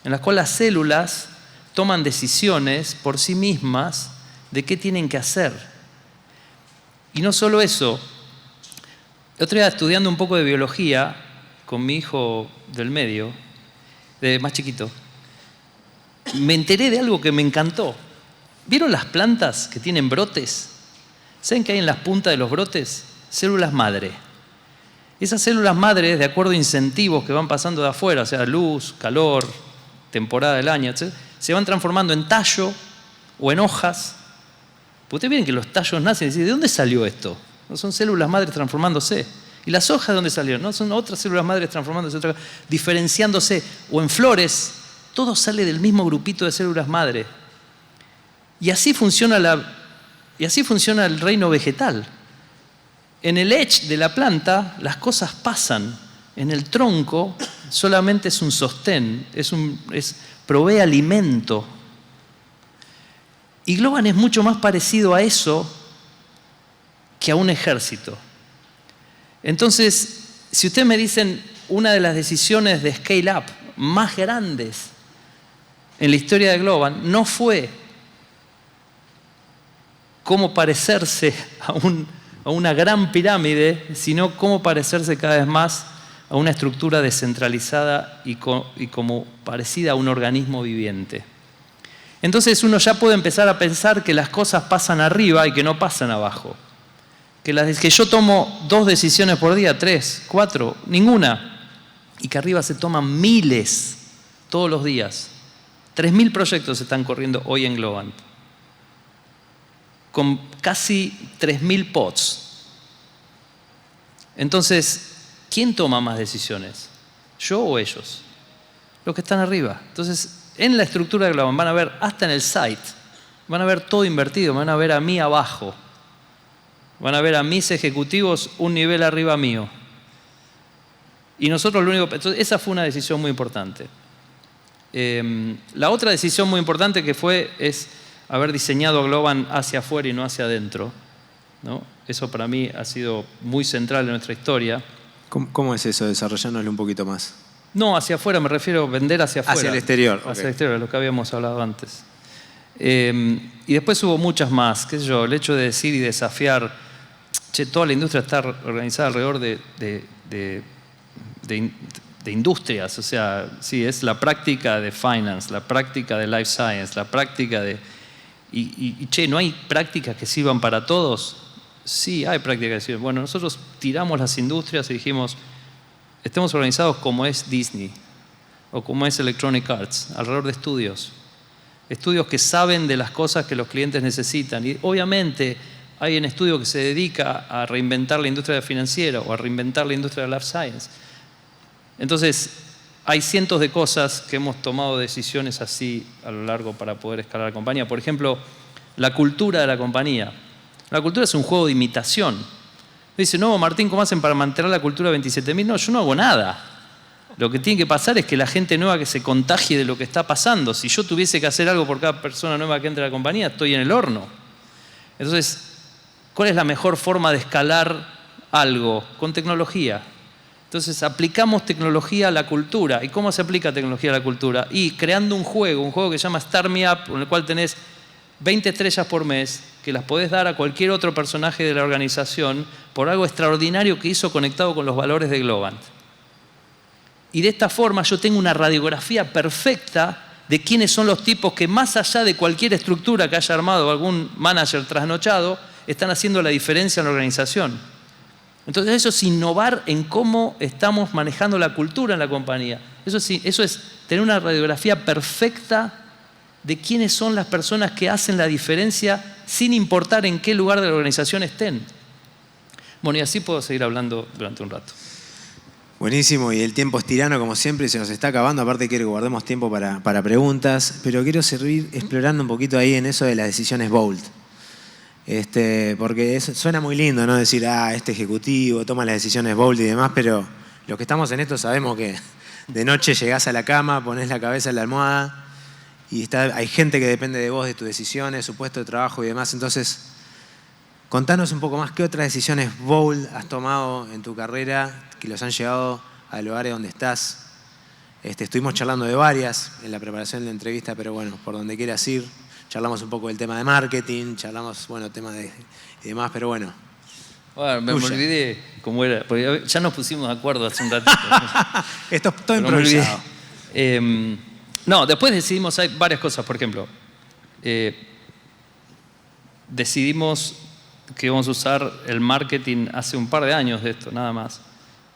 S2: en la cual las células toman decisiones por sí mismas de qué tienen que hacer. Y no solo eso, el otro día estudiando un poco de biología con mi hijo del medio, más chiquito, me enteré de algo que me encantó. ¿Vieron las plantas que tienen brotes? ¿Saben que hay en las puntas de los brotes? Células madre. Esas células madres, de acuerdo a incentivos que van pasando de afuera, o sea, luz, calor, temporada del año, etc., se van transformando en tallo o en hojas. Ustedes ven que los tallos nacen y dicen, ¿de dónde salió esto? No son células madres transformándose. ¿Y las hojas de dónde salieron? No son otras células madres transformándose, diferenciándose. O en flores, todo sale del mismo grupito de células madre. Y así funciona el reino vegetal. En el edge de la planta las cosas pasan. En el tronco solamente es un sostén, provee alimento. Y Globant es mucho más parecido a eso que a un ejército. Entonces, si ustedes me dicen una de las decisiones de scale up más grandes en la historia de Globant, no fue cómo parecerse a una gran pirámide, sino cómo parecerse cada vez más a una estructura descentralizada y como parecida a un organismo viviente. Entonces uno ya puede empezar a pensar que las cosas pasan arriba y que no pasan abajo. Que yo tomo 2 decisiones por día, 3, 4, ninguna. Y que arriba se toman miles todos los días. 3.000 proyectos se están corriendo hoy en Globant. Con casi 3.000 pods. Entonces, ¿quién toma más decisiones? ¿Yo o ellos? Los que están arriba. Entonces, en la estructura de Globant van a ver, hasta en el site, van a ver todo invertido, van a ver a mí abajo. Van a ver a mis ejecutivos un nivel arriba mío. Y nosotros entonces, esa fue una decisión muy importante. La otra decisión muy importante que es haber diseñado Globant hacia afuera y no hacia adentro, ¿no? Eso para mí ha sido muy central en nuestra historia.
S1: ¿Cómo es eso? Desarrollárnoslo un poquito más.
S2: No, hacia afuera, me refiero a vender hacia afuera.
S1: Hacia el exterior.
S2: Hacia el exterior, lo que habíamos hablado antes. Y después hubo muchas más, qué sé yo, el hecho de decir y desafiar, toda la industria está organizada alrededor de industrias, o sea, sí, es la práctica de finance, la práctica de life science, la práctica de... ¿no hay prácticas que sirvan para todos? Sí, hay prácticas que sirven. Bueno, nosotros tiramos las industrias y dijimos, estemos organizados como es Disney o como es Electronic Arts, alrededor de estudios. Estudios que saben de las cosas que los clientes necesitan. Y obviamente hay un estudio que se dedica a reinventar la industria financiera o a reinventar la industria de life science. Entonces, hay cientos de cosas que hemos tomado decisiones así a lo largo para poder escalar la compañía. Por ejemplo, la cultura de la compañía. La cultura es un juego de imitación. Dice, no, Martín, ¿cómo hacen para mantener la cultura de 27.000? No, yo no hago nada. Lo que tiene que pasar es que la gente nueva que se contagie de lo que está pasando. Si yo tuviese que hacer algo por cada persona nueva que entre a la compañía, estoy en el horno. Entonces, ¿cuál es la mejor forma de escalar algo? Con tecnología. Entonces, aplicamos tecnología a la cultura. ¿Y cómo se aplica tecnología a la cultura? Y creando un juego que se llama Start Me Up, en el cual tenés 20 estrellas por mes, que las podés dar a cualquier otro personaje de la organización por algo extraordinario que hizo conectado con los valores de Globant. Y de esta forma yo tengo una radiografía perfecta de quiénes son los tipos que, más allá de cualquier estructura que haya armado algún manager trasnochado, están haciendo la diferencia en la organización. Entonces eso es innovar en cómo estamos manejando la cultura en la compañía. Eso es tener una radiografía perfecta de quiénes son las personas que hacen la diferencia sin importar en qué lugar de la organización estén. Bueno, y así puedo seguir hablando durante un rato.
S1: Buenísimo, y el tiempo es tirano como siempre y se nos está acabando. Aparte quiero que guardemos tiempo para preguntas, pero quiero seguir explorando un poquito ahí en eso de las decisiones bold. Porque suena muy lindo, ¿no? Decir, este ejecutivo toma las decisiones bold y demás, pero los que estamos en esto sabemos que de noche llegás a la cama, ponés la cabeza en la almohada y hay gente que depende de vos, de tus decisiones, su puesto de trabajo y demás. Entonces, contanos un poco más, ¿qué otras decisiones bold has tomado en tu carrera que los han llevado al lugar donde estás? Estuvimos charlando de varias en la preparación de la entrevista, pero bueno, por donde quieras ir. Charlamos un poco del tema de marketing, charlamos, temas y demás, pero bueno.
S2: Bueno, me olvidé cómo era, porque ya nos pusimos de acuerdo hace un ratito.
S1: Esto es todo improvisado.
S2: No, después decidimos, hay varias cosas, por ejemplo. Decidimos que íbamos a usar el marketing hace un par de años de esto, nada más.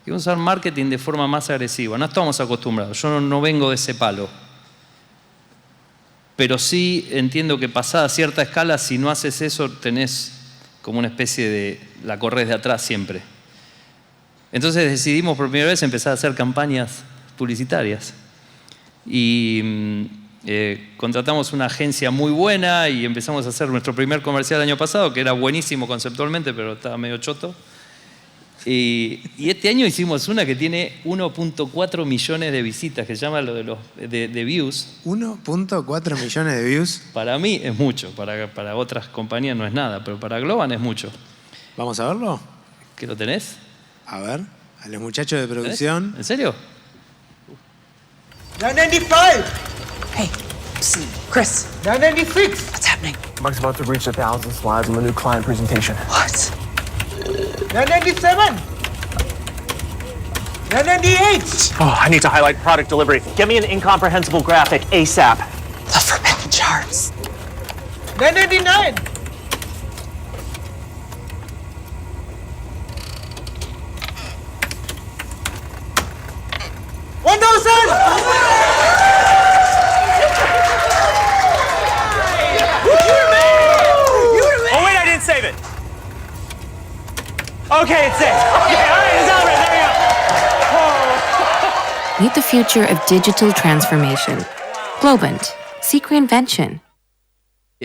S2: Íbamos a usar marketing de forma más agresiva. No estamos acostumbrados, yo no vengo de ese palo. Pero sí entiendo que pasada cierta escala, si no haces eso, tenés como una especie de... la corres de atrás siempre. Entonces decidimos por primera vez empezar a hacer campañas publicitarias. Y contratamos una agencia muy buena y empezamos a hacer nuestro primer comercial el año pasado, que era buenísimo conceptualmente, pero estaba medio choto. Y este año hicimos una que tiene 1.4 millones de visitas, que se llama lo de views.
S1: 1.4 millones de views.
S2: Para mí es mucho, para otras compañías no es nada, pero para Globant es mucho.
S1: ¿Vamos a verlo?
S2: ¿Qué lo tenés?
S1: A ver, a los muchachos de producción.
S2: ¿En serio?
S3: 995!
S4: Hey, Chris.
S3: 996!
S4: What's happening?
S5: Mark's about to reach 1,000 slides on the new client presentation.
S4: What?
S3: 997! 998!
S5: Oh, I need to highlight product delivery. Get me an incomprehensible graphic ASAP.
S4: The forbidden charts.
S3: 999!
S5: Oh, wait, I didn't save it. Okay, it's saved. Okay, all right, it's over. There we go.
S6: Meet the future of digital transformation. Globant. Seek reinvention.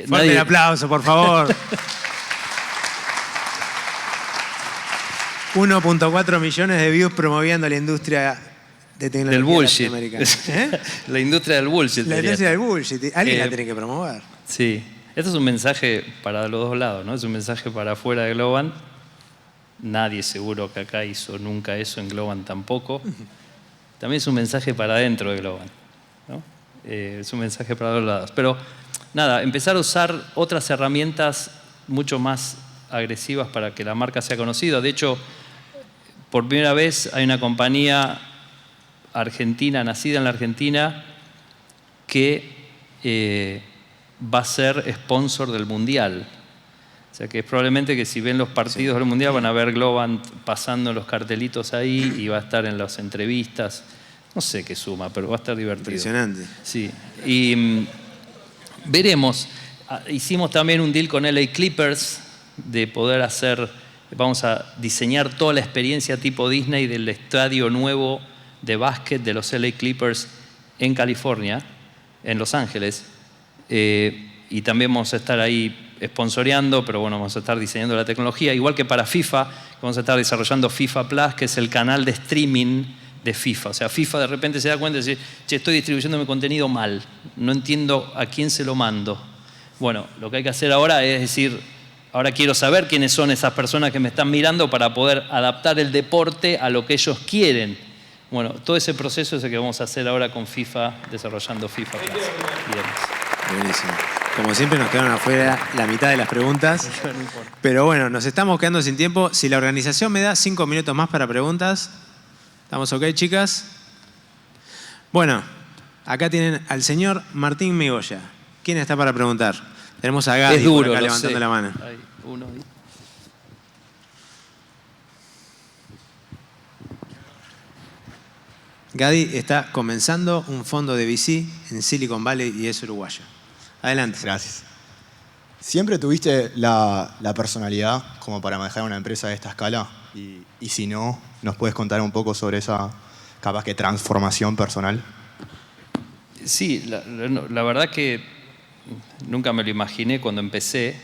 S1: Fuerte el aplauso, por favor. 1.4 millones de views promoviendo la industria de tecnología
S2: del bullshit.
S1: latinoamericana.
S2: La industria del bullshit.
S1: La industria del bullshit. Alguien la tiene que promover.
S2: Sí. Esto es un mensaje para los dos lados, ¿no? Es un mensaje para afuera de Globant. Nadie seguro que acá hizo nunca eso, en Globant tampoco. También es un mensaje para adentro de Globant, ¿no? Es un mensaje para los dos lados. Pero nada, empezar a usar otras herramientas mucho más agresivas para que la marca sea conocida. De hecho, por primera vez hay una compañía argentina, nacida en la Argentina, que va a ser sponsor del Mundial. O sea que es probablemente que si ven los partidos del Mundial van a ver Globant pasando los cartelitos ahí y va a estar en las entrevistas. No sé qué suma, pero va a estar divertido.
S1: Impresionante.
S2: Sí. Y veremos. Hicimos también un deal con LA Clippers de poder vamos a diseñar toda la experiencia tipo Disney del estadio nuevo de básquet de los LA Clippers en California, en Los Ángeles. Y también vamos a estar ahí sponsoreando, pero bueno, vamos a estar diseñando la tecnología. Igual que para FIFA, vamos a estar desarrollando FIFA Plus, que es el canal de streaming de FIFA. O sea, FIFA de repente se da cuenta y dice, che, estoy distribuyendo mi contenido mal, no entiendo a quién se lo mando. Bueno, lo que hay que hacer ahora es decir, ahora quiero saber quiénes son esas personas que me están mirando para poder adaptar el deporte a lo que ellos quieren. Bueno, todo ese proceso es el que vamos a hacer ahora con FIFA, desarrollando FIFA Plus y demás.
S1: Buenísimo. Como siempre nos quedaron afuera la mitad de las preguntas. Pero bueno, nos estamos quedando sin tiempo. Si la organización me da 5 minutos más para preguntas. ¿Estamos ok, chicas? Bueno, acá tienen al señor Martín Migoya. ¿Quién está para preguntar? Tenemos a Gaby
S2: es duro,
S1: por acá
S2: lo
S1: levantando
S2: sé.
S1: la mano.
S2: Hay uno ahí.
S1: Gadi está comenzando un fondo de VC en Silicon Valley y es uruguayo. Adelante.
S7: Gracias. ¿Siempre tuviste la personalidad como para manejar una empresa de esta escala? Y si no, ¿nos puedes contar un poco sobre esa, capaz que, transformación personal?
S2: Sí, la verdad que nunca me lo imaginé cuando empecé.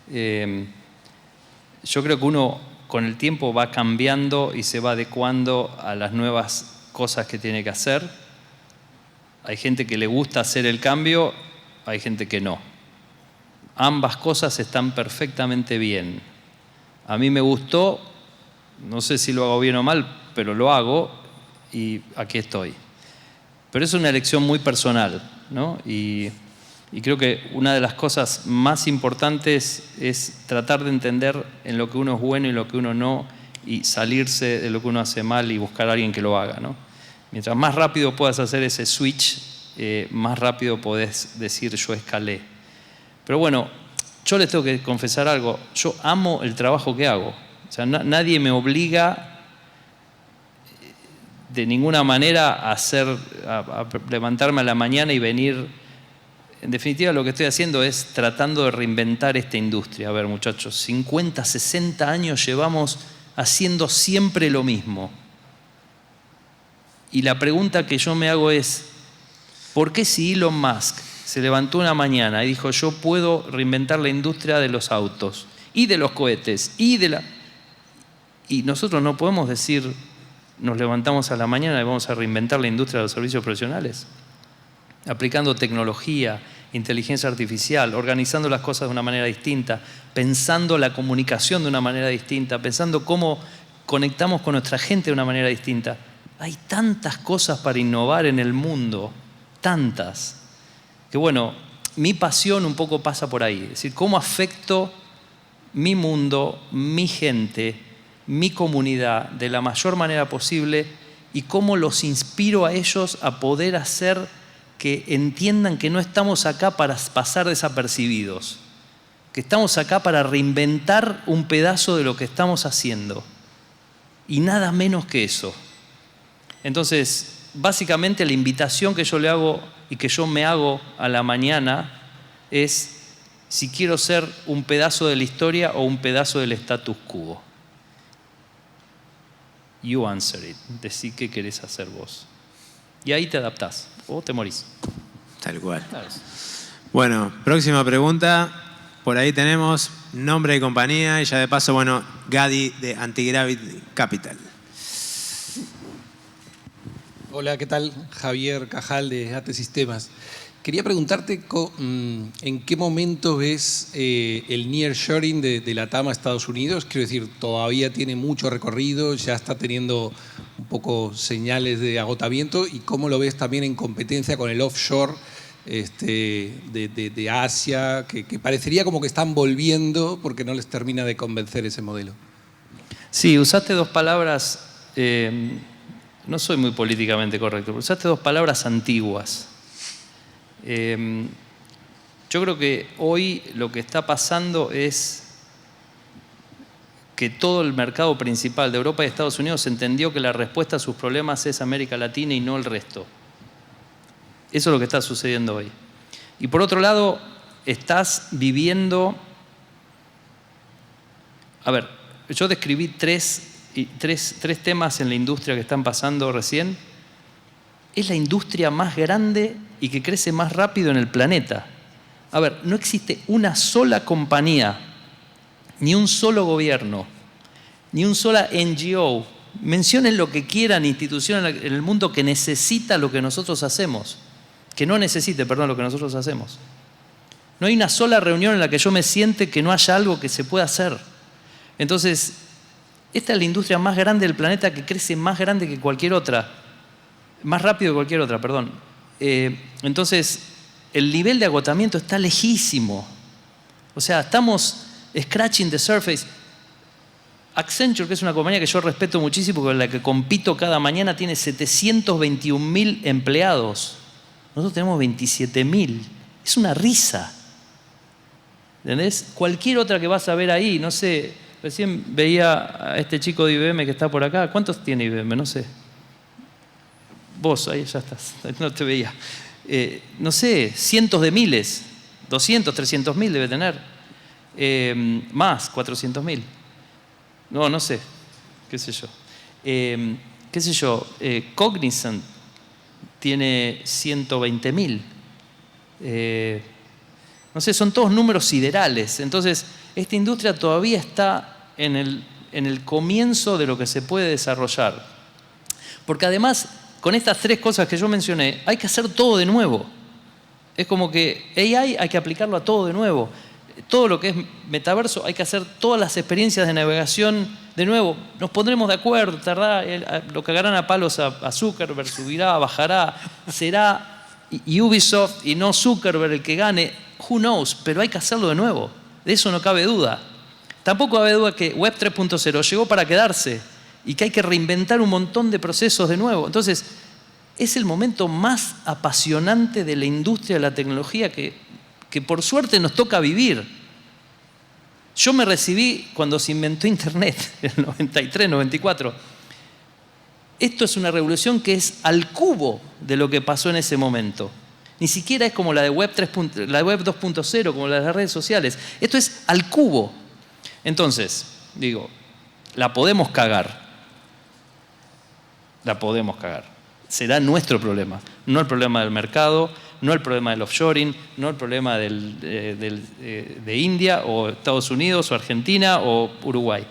S2: Yo creo que uno con el tiempo va cambiando y se va adecuando a las nuevas cosas que tiene que hacer. Hay gente que le gusta hacer el cambio, hay gente que no. Ambas cosas están perfectamente bien. A mí me gustó, no sé si lo hago bien o mal, pero lo hago y aquí estoy. Pero es una elección muy personal, ¿no? Y creo que una de las cosas más importantes es tratar de entender en lo que uno es bueno y lo que uno no, y salirse de lo que uno hace mal y buscar a alguien que lo haga, ¿no? Mientras más rápido puedas hacer ese switch, más rápido podés decir yo escalé. Pero bueno, yo les tengo que confesar algo. Yo amo el trabajo que hago. O sea, nadie me obliga de ninguna manera a levantarme a la mañana y venir. En definitiva, lo que estoy haciendo es tratando de reinventar esta industria. A ver, muchachos, 50, 60 años llevamos haciendo siempre lo mismo. Y la pregunta que yo me hago es, ¿por qué si Elon Musk se levantó una mañana y dijo yo puedo reinventar la industria de los autos y de los cohetes y nosotros no podemos decir nos levantamos a la mañana y vamos a reinventar la industria de los servicios profesionales? Aplicando tecnología, inteligencia artificial, organizando las cosas de una manera distinta, pensando la comunicación de una manera distinta, pensando cómo conectamos con nuestra gente de una manera distinta. Hay tantas cosas para innovar en el mundo, tantas, que bueno, mi pasión un poco pasa por ahí. Es decir, cómo afecto mi mundo, mi gente, mi comunidad de la mayor manera posible y cómo los inspiro a ellos a poder hacer que entiendan que no estamos acá para pasar desapercibidos, que estamos acá para reinventar un pedazo de lo que estamos haciendo y nada menos que eso. Entonces, básicamente la invitación que yo le hago y que yo me hago a la mañana es si quiero ser un pedazo de la historia o un pedazo del status quo. You answer it. Decí qué querés hacer vos. Y ahí te adaptás o te morís.
S1: Tal cual.
S2: Claro.
S1: Bueno, próxima pregunta. Por ahí tenemos nombre y compañía y ya de paso, bueno, Gadi de Antigravity Capital.
S8: Hola, ¿qué tal? Javier Cajal de AT Sistemas. Quería preguntarte en qué momento ves el nearshoring de la TAM a Estados Unidos. Quiero decir, todavía tiene mucho recorrido, ya está teniendo un poco señales de agotamiento, y cómo lo ves también en competencia con el offshore de Asia, que parecería como que están volviendo porque no les termina de convencer ese modelo.
S2: Sí, usaste dos palabras, no soy muy políticamente correcto, pero usaste dos palabras antiguas. Yo creo que hoy lo que está pasando es que todo el mercado principal de Europa y Estados Unidos entendió que la respuesta a sus problemas es América Latina y no el resto. Eso es lo que está sucediendo hoy. Y por otro lado, estás viviendo... A ver, yo describí tres temas en la industria que están pasando recién. Es la industria más grande y que crece más rápido en el planeta. A ver, no existe una sola compañía, ni un solo gobierno, ni una sola NGO, mencionen lo que quieran, institución en el mundo que necesita lo que nosotros hacemos, que no necesite, perdón, lo que nosotros hacemos. No hay una sola reunión en la que yo me siente que no haya algo que se pueda hacer. Entonces, esta es la industria más grande del planeta que crece más grande que cualquier otra. Más rápido que cualquier otra, perdón. Entonces, el nivel de agotamiento está lejísimo. O sea, estamos scratching the surface. Accenture, que es una compañía que yo respeto muchísimo, con la que compito cada mañana, tiene 721.000 empleados. Nosotros tenemos 27.000. Es una risa. ¿Entendés? Cualquier otra que vas a ver ahí, no sé, recién veía a este chico de IBM que está por acá. ¿Cuántos tiene IBM? No sé. Vos, ahí ya estás, no te veía. No sé, cientos de miles, 200, 300 mil debe tener. Más, 400 mil. No sé, qué sé yo. Cognizant tiene 120 mil. No sé, son todos números siderales. Entonces, esta industria todavía está en el comienzo de lo que se puede desarrollar. Porque además, con estas tres cosas que yo mencioné, hay que hacer todo de nuevo. Es como que AI hay que aplicarlo a todo de nuevo. Todo lo que es metaverso, hay que hacer todas las experiencias de navegación de nuevo. Nos pondremos de acuerdo, lo cagarán a palos a Zuckerberg, subirá, bajará, será Ubisoft y no Zuckerberg el que gane. Who knows? Pero hay que hacerlo de nuevo. De eso no cabe duda. Tampoco cabe duda que Web 3.0 llegó para quedarse y que hay que reinventar un montón de procesos de nuevo. Entonces, es el momento más apasionante de la industria de la tecnología que por suerte nos toca vivir. Yo me recibí cuando se inventó Internet, en el 93, 94. Esto es una revolución que es al cubo de lo que pasó en ese momento. Ni siquiera es como la de Web 2.0, como la de las redes sociales. Esto es al cubo. Entonces, digo, la podemos cagar. La podemos cagar. Será nuestro problema, no el problema del mercado, no el problema del offshoring, no el problema de India o Estados Unidos o Argentina o Uruguay.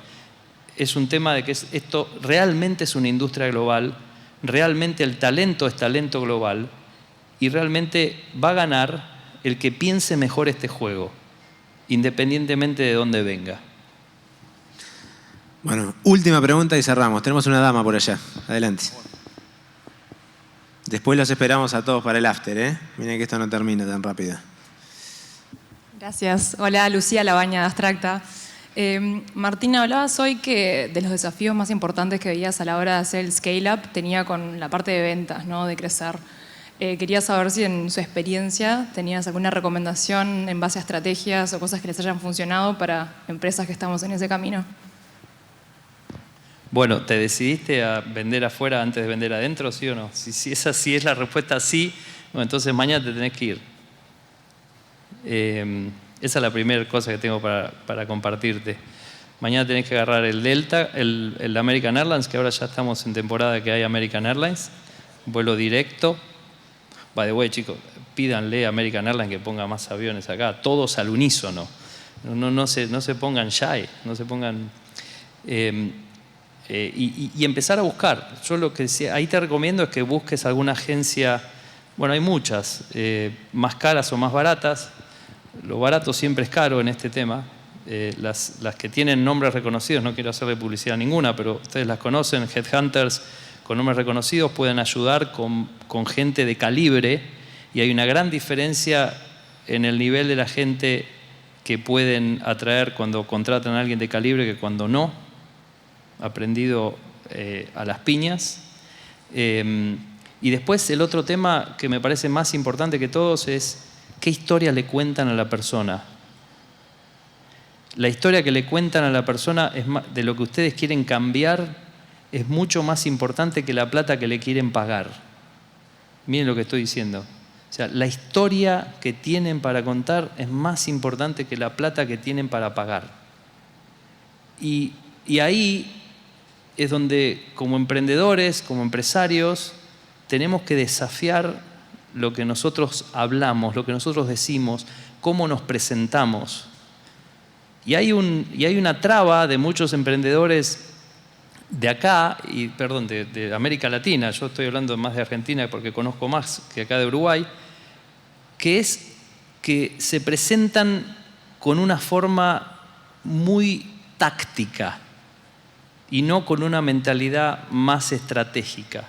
S2: Es un tema de que esto realmente es una industria global, realmente el talento es talento global y realmente va a ganar el que piense mejor este juego, independientemente de dónde venga.
S1: Bueno, última pregunta y cerramos. Tenemos una dama por allá. Adelante. Después los esperamos a todos para el after, ¿eh? Miren que esto no termina tan rápido.
S9: Gracias. Hola, Lucía Labaña de Abstracta. Martina, hablabas hoy que de los desafíos más importantes que veías a la hora de hacer el scale-up tenía con la parte de ventas, ¿no? De crecer. Quería saber si en su experiencia tenías alguna recomendación en base a estrategias o cosas que les hayan funcionado para empresas que estamos en ese camino.
S2: Bueno, ¿te decidiste a vender afuera antes de vender adentro, sí o no? Si esa sí es la respuesta sí, bueno, entonces mañana te tenés que ir. Esa es la primera cosa que tengo para compartirte. Mañana tenés que agarrar el Delta, el American Airlines, que ahora ya estamos en temporada que hay American Airlines, vuelo directo. By the way, chicos, pídanle a American Airlines que ponga más aviones acá, todos al unísono. No se pongan shy, no se pongan... y empezar a buscar. Yo lo que ahí te recomiendo es que busques alguna agencia, bueno, hay muchas, más caras o más baratas. Lo barato siempre es caro en este tema. Las que tienen nombres reconocidos, no quiero hacerle publicidad a ninguna, pero ustedes las conocen, headhunters con nombres reconocidos pueden ayudar con gente de calibre y hay una gran diferencia en el nivel de la gente que pueden atraer cuando contratan a alguien de calibre que cuando no. Aprendido a las piñas. Y después el otro tema que me parece más importante que todos es qué historia le cuentan a la persona. La historia que le cuentan a la persona de lo que ustedes quieren cambiar es mucho más importante que la plata que le quieren pagar. Miren lo que estoy diciendo. O sea, la historia que tienen para contar es más importante que la plata que tienen para pagar. Y ahí es donde como emprendedores, como empresarios, tenemos que desafiar lo que nosotros hablamos, lo que nosotros decimos, cómo nos presentamos. Y hay una traba de muchos emprendedores de acá, de América Latina, yo estoy hablando más de Argentina porque conozco más que acá de Uruguay, que es que se presentan con una forma muy táctica y no con una mentalidad más estratégica.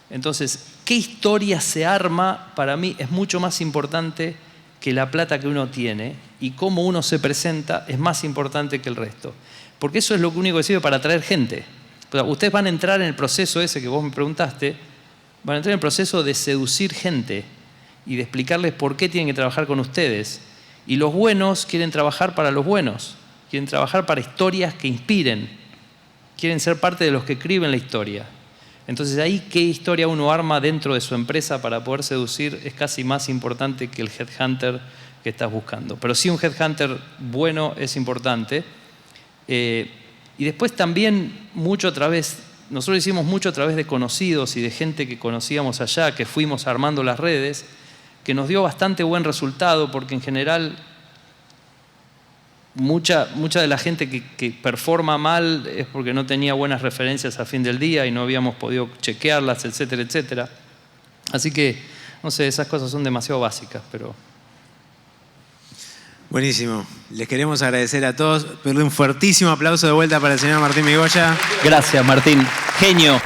S2: Entonces, ¿qué historia se arma? Para mí es mucho más importante que la plata que uno tiene y cómo uno se presenta es más importante que el resto. Porque eso es lo único que sirve para atraer gente. O sea, ustedes van a entrar en el proceso ese que vos me preguntaste, van a entrar en el proceso de seducir gente y de explicarles por qué tienen que trabajar con ustedes. Y los buenos quieren trabajar para los buenos, quieren trabajar para historias que inspiren, quieren ser parte de los que escriben la historia. Entonces ahí qué historia uno arma dentro de su empresa para poder seducir es casi más importante que el headhunter que estás buscando. Pero sí, un headhunter bueno es importante. Y después también nosotros hicimos mucho a través de conocidos y de gente que conocíamos allá, que fuimos armando las redes, que nos dio bastante buen resultado, porque en general mucha de la gente que performa mal es porque no tenía buenas referencias a fin del día y no habíamos podido chequearlas, etcétera, etcétera. Así que, no sé, esas cosas son demasiado básicas, pero...
S1: Buenísimo. Les queremos agradecer a todos. Pedirle un fuertísimo aplauso de vuelta para el señor Martín Migoya.
S2: Gracias, Martín. Genio.